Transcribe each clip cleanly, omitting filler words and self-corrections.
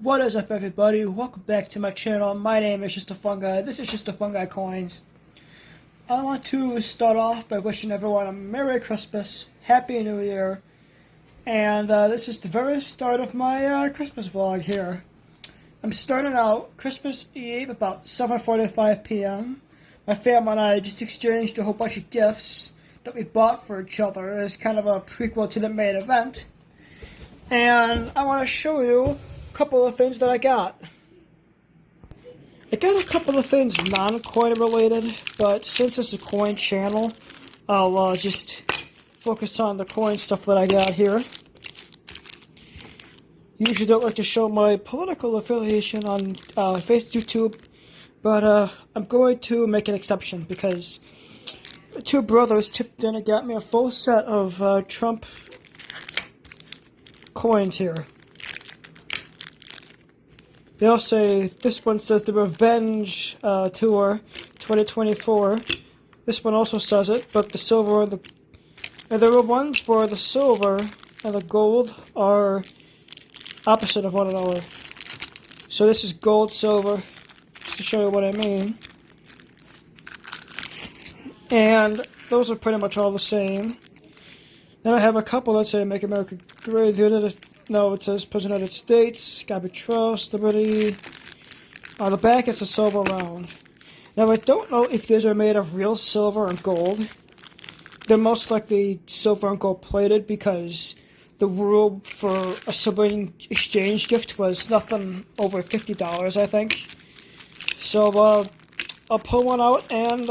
What is up, everybody? Welcome back to my channel. My name is Just a Fun Guy. This is Just a Fun Guy Coins. I want to start off by wishing everyone a Merry Christmas, Happy New Year, and this is the very start of my Christmas vlog here. I'm starting out Christmas Eve about 7:45 p.m. My family and I just exchanged a whole bunch of gifts that we bought for each other as kind of a prequel to the main event. And I want to show you couple of things that I got. I got a couple of things non-coin related, but since it's a coin channel, I'll just focus on the coin stuff that I got here. Usually don't like to show my political affiliation on YouTube, but I'm going to make an exception because two brothers tipped in and got me a full set of Trump coins here. They'll say, this one says the Revenge Tour 2024. This one also says it, but the silver and the ones for the silver and the gold are opposite of one another. So this is gold, silver, just to show you what I mean. And those are pretty much all the same. Then I have a couple that say Make America Great Again. No, it says President of the United States, Gotta Trust, Liberty. On the back, it's a silver round. Now, I don't know if these are made of real silver and gold. They're most likely silver and gold plated because the rule for a sibling exchange gift was nothing over $50, I think. So, I'll pull one out and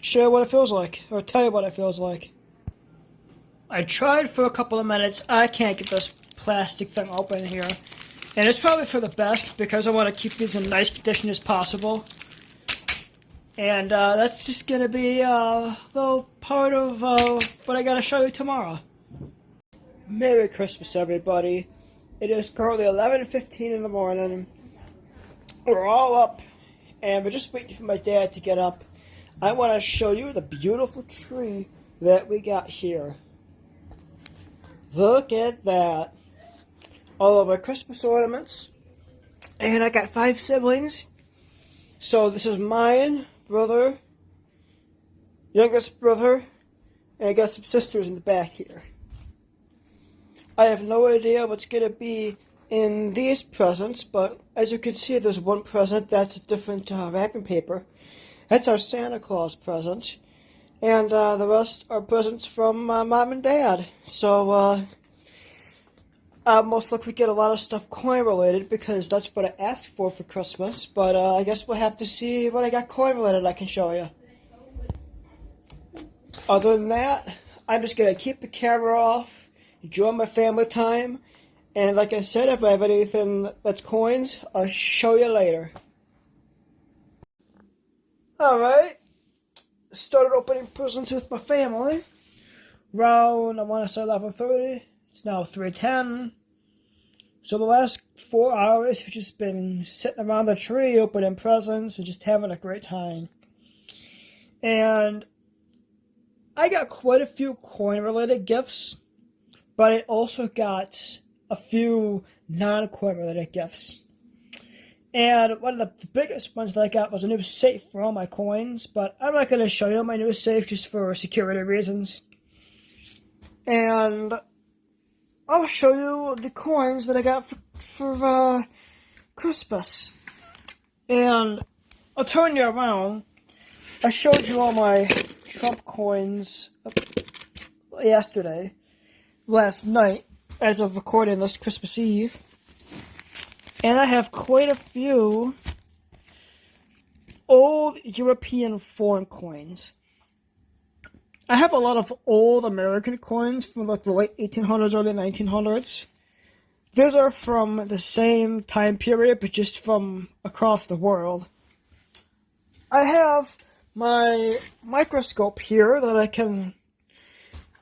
show you what it feels like, or tell you what it feels like. I tried for a couple of minutes. I can't get this plastic thing open here. And it's probably for the best because I want to keep these in nice condition as possible. And that's just going to be a little part of what I got to show you tomorrow. Merry Christmas, everybody. It is currently 11:15 in the morning. We're all up and we're just waiting for my dad to get up. I want to show you the beautiful tree that we got here. Look at that. All of our Christmas ornaments. And I got 5 siblings. So this is mine, brother, youngest brother, and I got some sisters in the back here. I have no idea what's going to be in these presents, but as you can see, there's one present that's a different wrapping paper. That's our Santa Claus present. And the rest are presents from Mom and Dad. So, I'll most likely get a lot of stuff coin related because that's what I asked for Christmas. But I guess we'll have to see what I got coin related I can show you. Other than that, I'm just going to keep the camera off, enjoy my family time. And like I said, if I have anything that's coins, I'll show you later. Alright. Started opening presents with my family around, I want to say 11:30. It's now 3:10. So the last 4 hours we've just been sitting around the tree opening presents and just having a great time. And I got quite a few coin related gifts, but I also got a few non-coin related gifts. And one of the biggest ones that I got was a new safe for all my coins, but I'm not going to show you my new safe just for security reasons. And I'll show you the coins that I got for Christmas. And I'll turn you around. I showed you all my Trump coins last night, as of recording this Christmas Eve. And I have quite a few old European foreign coins. I have a lot of old American coins from like the late 1800s, early 1900s. These are from the same time period, but just from across the world. I have my microscope here that I can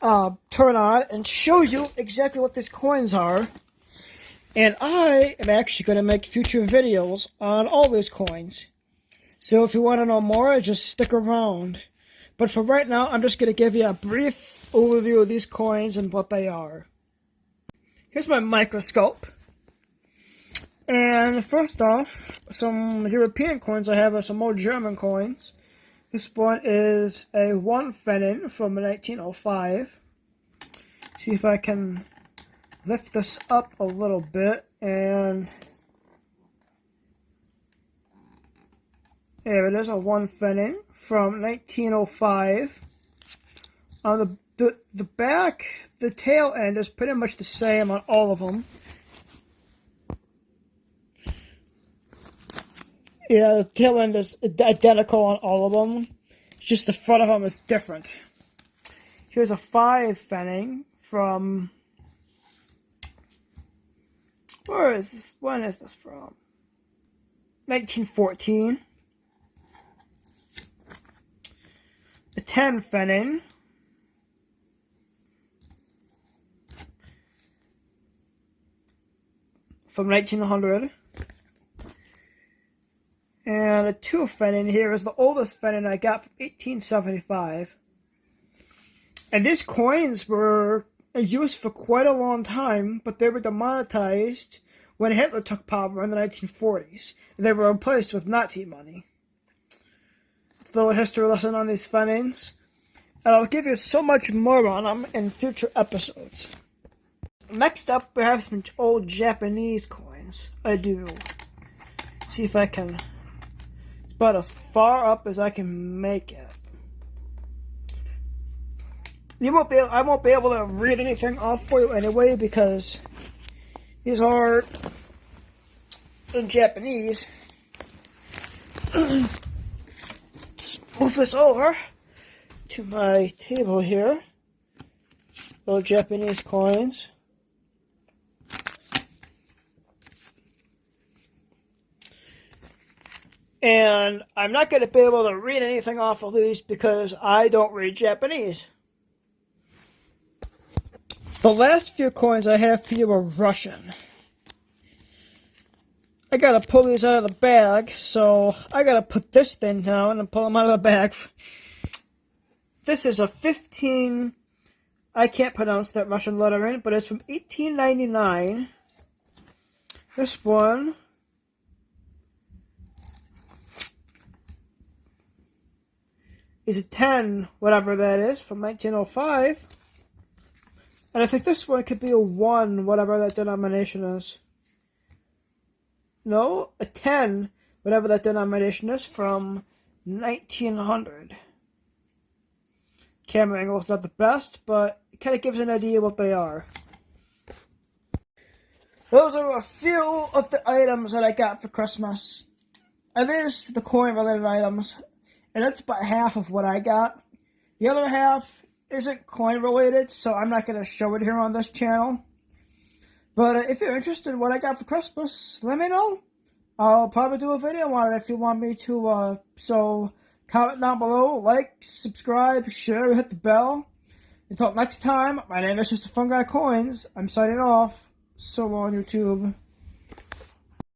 turn on and show you exactly what these coins are. And I am actually going to make future videos on all these coins. So if you want to know more, just stick around. But for right now, I'm just going to give you a brief overview of these coins and what they are. Here's my microscope. And first off, some European coins I have are some old German coins. This one is a 1 Pfennig from 1905. See if I can lift this up a little bit, and there it is, a 1 Pfennig from 1905. On the back, the tail end is pretty much the same on all of them. Yeah, the tail end is identical on all of them. It's just the front of them is different. Here's a 5 Pfennig from... When is this from? 1914. A 10 Pfennig from 1900. And a 2 Pfennig here is the oldest Pfennig I got from 1875. And these coins were in use for quite a long time, but they were demonetized when Hitler took power in the 1940s. And they were replaced with Nazi money. It's a little history lesson on these Pfennigs. And I'll give you so much more on them in future episodes. Next up, we have some old Japanese coins. I do. See if I can... about as far up as I can make it. I won't be able to read anything off for you anyway because these are in Japanese. Let's move this over to my table here. Little Japanese coins. And I'm not going to be able to read anything off of these because I don't read Japanese. The last few coins I have for you are Russian. I got to pull these out of the bag, so I got to put this thing down and pull them out of the bag. This is a 15... I can't pronounce that Russian lettering, but it's from 1899. This one... is a 10, whatever that is, from 1905. And I think this one could be a 1, whatever that denomination is. No, a 10, whatever that denomination is, from 1900. Camera angle's not the best, but it kind of gives an idea what they are. Those are a few of the items that I got for Christmas. And there's the coin-related items. And that's about half of what I got. The other half isn't coin related, so I'm not going to show it here on this channel. But if you're interested in what I got for Christmas, let me know. I'll probably do a video on it if you want me to. So comment down below, like, subscribe, share, hit the bell. Until next time, my name is Mr. Fun Guy Coins. I'm signing off. So long, YouTube.